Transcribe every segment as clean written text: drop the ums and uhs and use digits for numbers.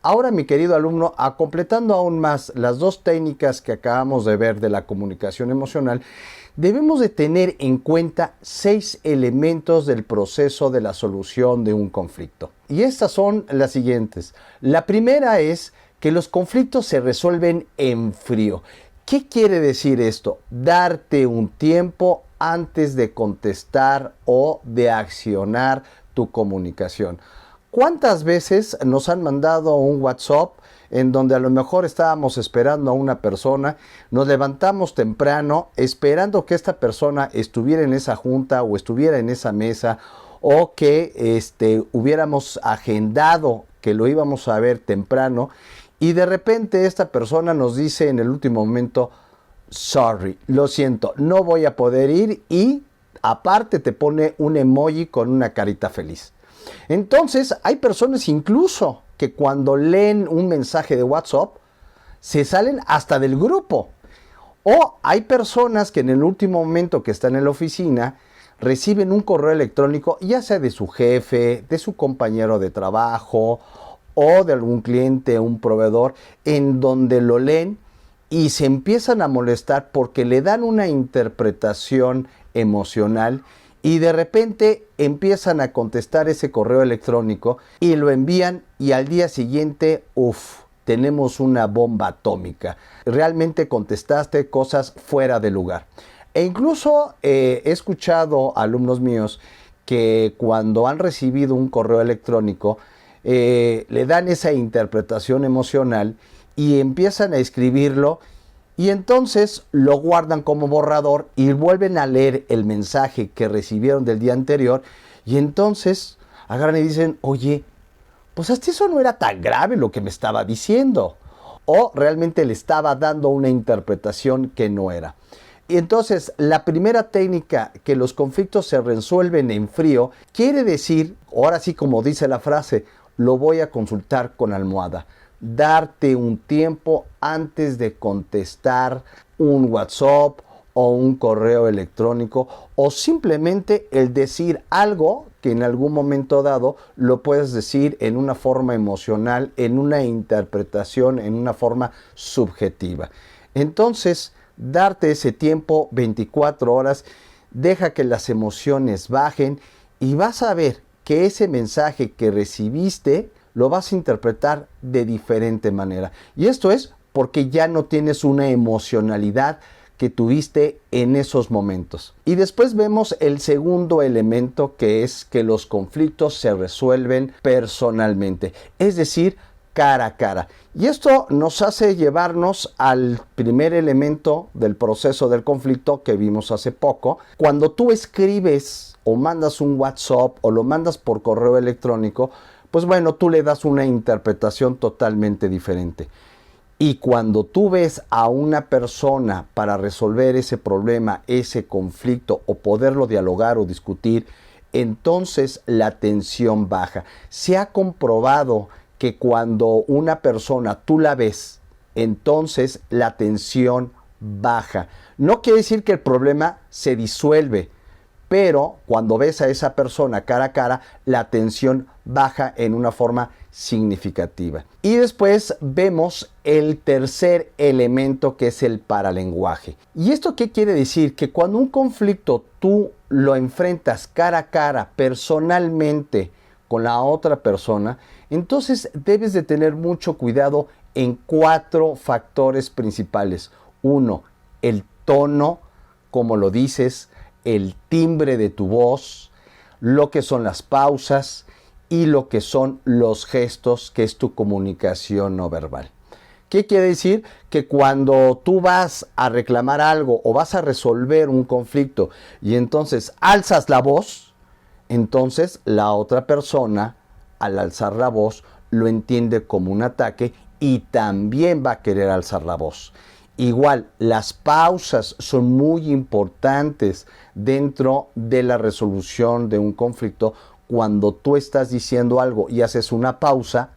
Ahora, mi querido alumno, completando aún más las dos técnicas que acabamos de ver de la comunicación emocional, debemos de tener en cuenta 6 elementos del proceso de la solución de un conflicto. Y estas son las siguientes. La primera es que los conflictos se resuelven en frío. ¿Qué quiere decir esto? Darte un tiempo antes de contestar o de accionar tu comunicación. ¿Cuántas veces nos han mandado un WhatsApp en donde a lo mejor estábamos esperando a una persona, nos levantamos temprano esperando que esta persona estuviera en esa junta o estuviera en esa mesa, o que hubiéramos agendado que lo íbamos a ver temprano, y de repente esta persona nos dice en el último momento: sorry, lo siento, no voy a poder ir, y aparte te pone un emoji con una carita feliz. Entonces, hay personas incluso que cuando leen un mensaje de WhatsApp se salen hasta del grupo. O hay personas que en el último momento que están en la oficina reciben un correo electrónico, ya sea de su jefe, de su compañero de trabajo o de algún cliente, un proveedor, en donde lo leen y se empiezan a molestar porque le dan una interpretación emocional, y de repente empiezan a contestar ese correo electrónico y lo envían, y al día siguiente, tenemos una bomba atómica. Realmente contestaste cosas fuera de lugar. E incluso he escuchado a alumnos míos que cuando han recibido un correo electrónico le dan esa interpretación emocional y empiezan a escribirlo, y entonces lo guardan como borrador y vuelven a leer el mensaje que recibieron del día anterior, y entonces agarran y dicen: oye, pues hasta eso no era tan grave lo que me estaba diciendo, o realmente le estaba dando una interpretación que no era. Y entonces, la primera técnica, que los conflictos se resuelven en frío, quiere decir, ahora sí, como dice la frase, lo voy a consultar con almohada. Darte un tiempo antes de contestar un WhatsApp o un correo electrónico, o simplemente el decir algo que en algún momento dado lo puedes decir en una forma emocional, en una interpretación, en una forma subjetiva. Entonces, darte ese tiempo, 24 horas, deja que las emociones bajen, y vas a ver que ese mensaje que recibiste lo vas a interpretar de diferente manera. Y esto es porque ya no tienes una emocionalidad que tuviste en esos momentos. Y después vemos el segundo elemento, que es que los conflictos se resuelven personalmente, es decir, cara a cara. Y esto nos hace llevarnos al primer elemento del proceso del conflicto que vimos hace poco. Cuando tú escribes o mandas un WhatsApp o lo mandas por correo electrónico, pues bueno, tú le das una interpretación totalmente diferente. Y cuando tú ves a una persona para resolver ese problema, ese conflicto, o poderlo dialogar o discutir, entonces la tensión baja. Se ha comprobado que cuando una persona tú la ves, entonces la tensión baja. No quiere decir que el problema se disuelve, pero cuando ves a esa persona cara a cara, la tensión baja en una forma significativa. Y después vemos el tercer elemento, que es el paralenguaje. ¿Y esto qué quiere decir? Que cuando un conflicto tú lo enfrentas cara a cara, personalmente, con la otra persona, entonces debes de tener mucho cuidado en 4 factores principales. 1, el tono, como lo dices, el timbre de tu voz, lo que son las pausas y lo que son los gestos, que es tu comunicación no verbal. ¿Qué quiere decir? Que cuando tú vas a reclamar algo o vas a resolver un conflicto y entonces alzas la voz, entonces la otra persona, al alzar la voz, lo entiende como un ataque y también va a querer alzar la voz. Igual, las pausas son muy importantes dentro de la resolución de un conflicto. Cuando tú estás diciendo algo y haces una pausa,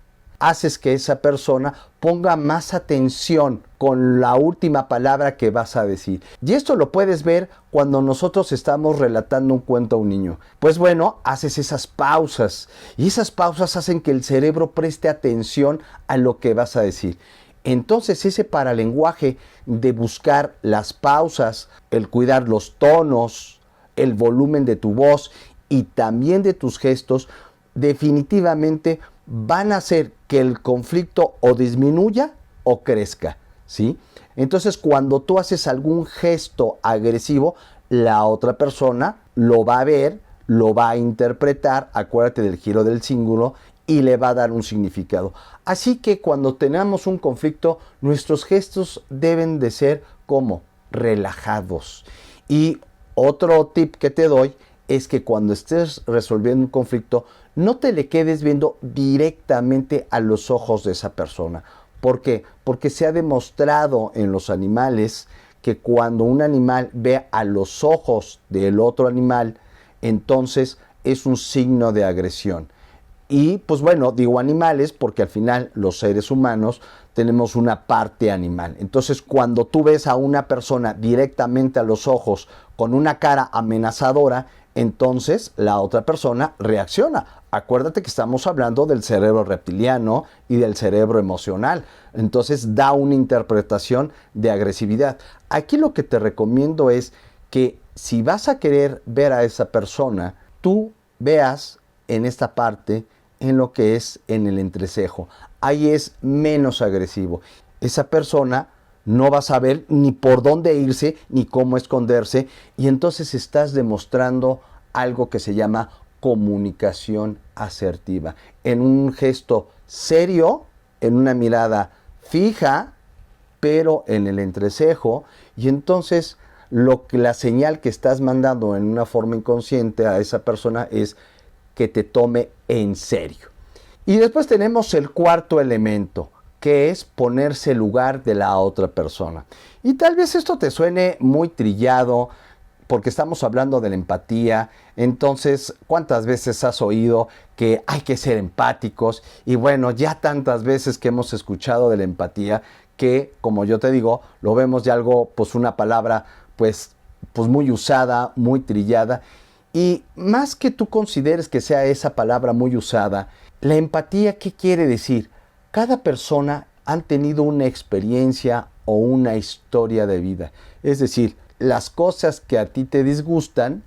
haces que esa persona ponga más atención con la última palabra que vas a decir. Y esto lo puedes ver cuando nosotros estamos relatando un cuento a un niño. Pues bueno, haces esas pausas y esas pausas hacen que el cerebro preste atención a lo que vas a decir. Entonces ese paralenguaje de buscar las pausas, el cuidar los tonos, el volumen de tu voz y también de tus gestos, definitivamente van a hacer que el conflicto o disminuya o crezca, ¿sí? Entonces, cuando tú haces algún gesto agresivo, la otra persona lo va a ver, lo va a interpretar, acuérdate del giro del símbolo, y le va a dar un significado. Así que cuando tenemos un conflicto, nuestros gestos deben de ser como relajados. Y otro tip que te doy es que cuando estés resolviendo un conflicto, no te le quedes viendo directamente a los ojos de esa persona. ¿Por qué? Porque se ha demostrado en los animales que cuando un animal ve a los ojos del otro animal, entonces es un signo de agresión. Y pues bueno, digo animales porque al final los seres humanos tenemos una parte animal. Entonces cuando tú ves a una persona directamente a los ojos con una cara amenazadora, entonces la otra persona reacciona. Acuérdate que estamos hablando del cerebro reptiliano y del cerebro emocional. Entonces da una interpretación de agresividad. Aquí lo que te recomiendo es que si vas a querer ver a esa persona, tú veas en esta parte, en lo que es en el entrecejo. Ahí es menos agresivo. Esa persona no va a saber ni por dónde irse, ni cómo esconderse, y entonces estás demostrando algo que se llama comunicación asertiva. En un gesto serio, en una mirada fija, pero en el entrecejo, y entonces la señal que estás mandando en una forma inconsciente a esa persona es que te tome en serio. Y después tenemos el cuarto elemento, que es ponerse en lugar de la otra persona. Y tal vez esto te suene muy trillado, porque estamos hablando de la empatía. Entonces, ¿cuántas veces has oído que hay que ser empáticos? Y bueno, ya tantas veces que hemos escuchado de la empatía, que como yo te digo, lo vemos de algo, pues una palabra, pues muy usada, muy trillada. Y más que tú consideres que sea esa palabra muy usada, la empatía, ¿qué quiere decir? Cada persona ha tenido una experiencia o una historia de vida. Es decir, las cosas que a ti te disgustan,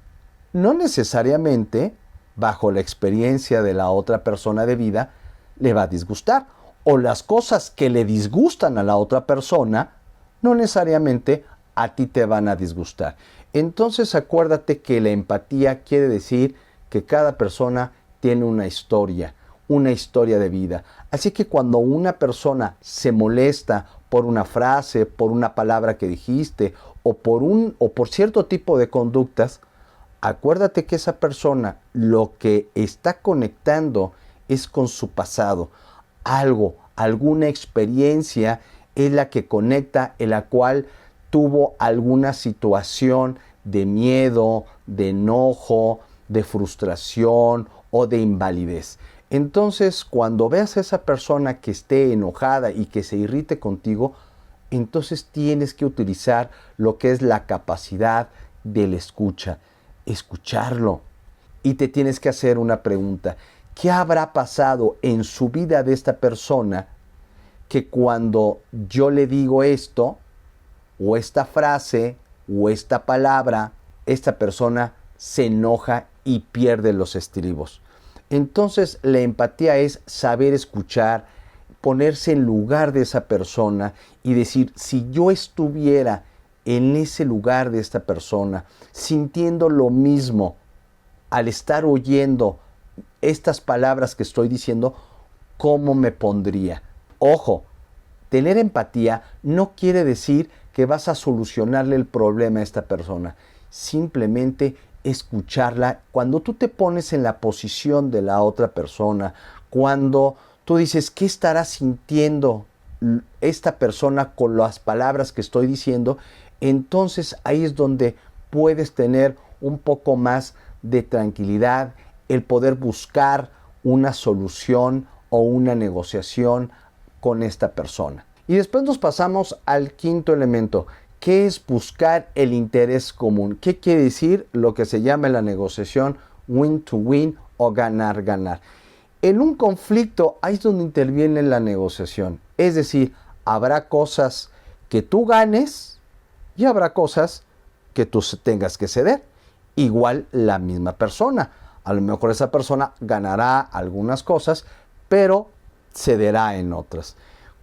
no necesariamente, bajo la experiencia de la otra persona de vida, le va a disgustar. O las cosas que le disgustan a la otra persona, no necesariamente a ti te van a disgustar. Entonces acuérdate que la empatía quiere decir que cada persona tiene una historia de vida. Así que cuando una persona se molesta por una frase, por una palabra que dijiste o por cierto tipo de conductas, acuérdate que esa persona lo que está conectando es con su pasado. Alguna experiencia es la que conecta, en la cual tuvo alguna situación de miedo, de enojo, de frustración o de invalidez. Entonces, cuando veas a esa persona que esté enojada y que se irrite contigo, entonces tienes que utilizar lo que es la capacidad de la escucha, escucharlo. Y te tienes que hacer una pregunta: ¿qué habrá pasado en su vida de esta persona que cuando yo le digo esto, o esta frase, o esta palabra, esta persona se enoja y pierde los estribos? Entonces la empatía es saber escuchar, ponerse en lugar de esa persona y decir: si yo estuviera en ese lugar de esta persona, sintiendo lo mismo al estar oyendo estas palabras que estoy diciendo, ¿cómo me pondría? Ojo, tener empatía no quiere decir que vas a solucionarle el problema a esta persona. Simplemente escucharla. Cuando tú te pones en la posición de la otra persona, cuando tú dices: ¿qué estará sintiendo esta persona con las palabras que estoy diciendo? Entonces ahí es donde puedes tener un poco más de tranquilidad, el poder buscar una solución o una negociación con esta persona. Y después nos pasamos al quinto elemento, que es buscar el interés común. ¿Qué quiere decir lo que se llama en la negociación win to win o ganar-ganar? En un conflicto ahí es donde interviene la negociación. Es decir, habrá cosas que tú ganes y habrá cosas que tú tengas que ceder. Igual la misma persona. A lo mejor esa persona ganará algunas cosas, pero cederá en otras.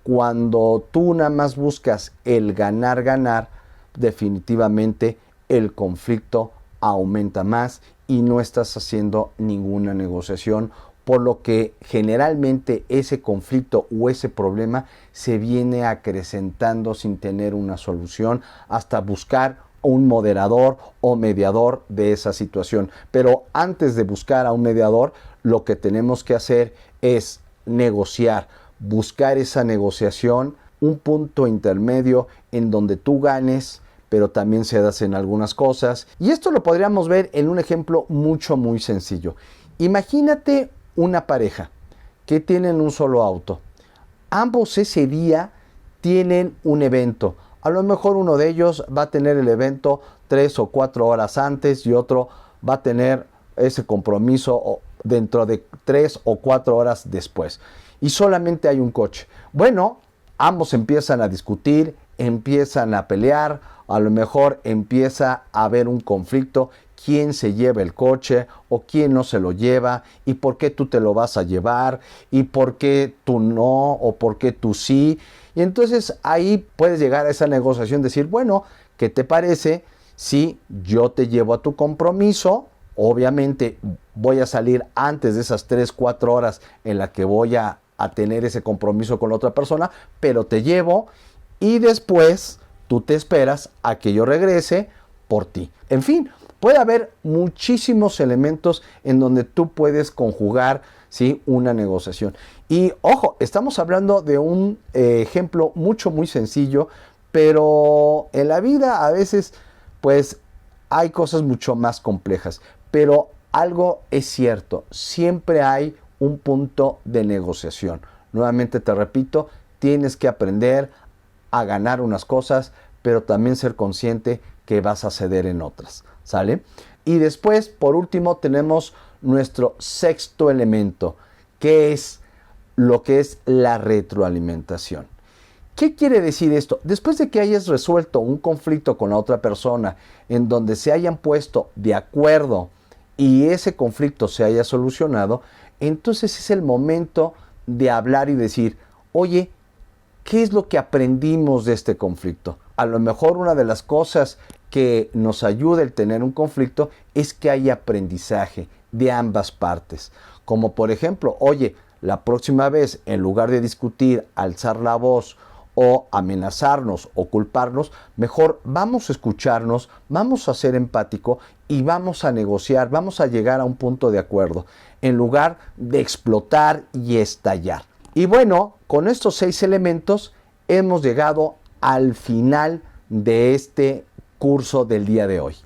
Cuando tú nada más buscas el ganar-ganar, definitivamente el conflicto aumenta más y no estás haciendo ninguna negociación, por lo que generalmente ese conflicto o ese problema se viene acrecentando sin tener una solución hasta buscar un moderador o mediador de esa situación. Pero antes de buscar a un mediador, lo que tenemos que hacer es negociar, buscar esa negociación, un punto intermedio en donde tú ganes, pero también cedas en algunas cosas. Y esto lo podríamos ver en un ejemplo muy sencillo. Imagínate una pareja que tienen un solo auto. Ambos ese día tienen un evento. A lo mejor uno de ellos va a tener el evento 3 o 4 horas antes y otro va a tener ese compromiso dentro de 3 o 4 horas después. Y solamente hay un coche. Bueno, ambos empiezan a discutir, empiezan a pelear, a lo mejor empieza a haber un conflicto. ¿Quién se lleva el coche o quién no se lo lleva? ¿Y por qué tú te lo vas a llevar? ¿Y por qué tú no? ¿O por qué tú sí? Y entonces ahí puedes llegar a esa negociación, decir, bueno, ¿qué te parece si yo te llevo a tu compromiso? Obviamente voy a salir antes de esas 3, 4 horas en la que voy a tener ese compromiso con la otra persona, pero te llevo y después tú te esperas a que yo regrese por ti. En fin, puede haber muchísimos elementos en donde tú puedes conjugar, ¿sí?, una negociación. Y ojo, estamos hablando de un ejemplo muy sencillo, pero en la vida a veces pues hay cosas mucho más complejas. Pero algo es cierto, siempre hay un punto de negociación. Nuevamente te repito, tienes que aprender a ganar unas cosas, pero también ser consciente que vas a ceder en otras, ¿sale? Y después, por último, tenemos nuestro sexto elemento, que es lo que es la retroalimentación. ¿Qué quiere decir esto? Después de que hayas resuelto un conflicto con la otra persona, en donde se hayan puesto de acuerdo y ese conflicto se haya solucionado, entonces es el momento de hablar y decir, oye, ¿qué es lo que aprendimos de este conflicto? A lo mejor una de las cosas que nos ayuda el tener un conflicto es que haya aprendizaje de ambas partes. Como por ejemplo, oye, la próxima vez, en lugar de discutir, alzar la voz o amenazarnos o culparnos, mejor vamos a escucharnos, vamos a ser empático y vamos a negociar, vamos a llegar a un punto de acuerdo, en lugar de explotar y estallar. Y bueno, con estos 6 elementos hemos llegado al final de este curso del día de hoy.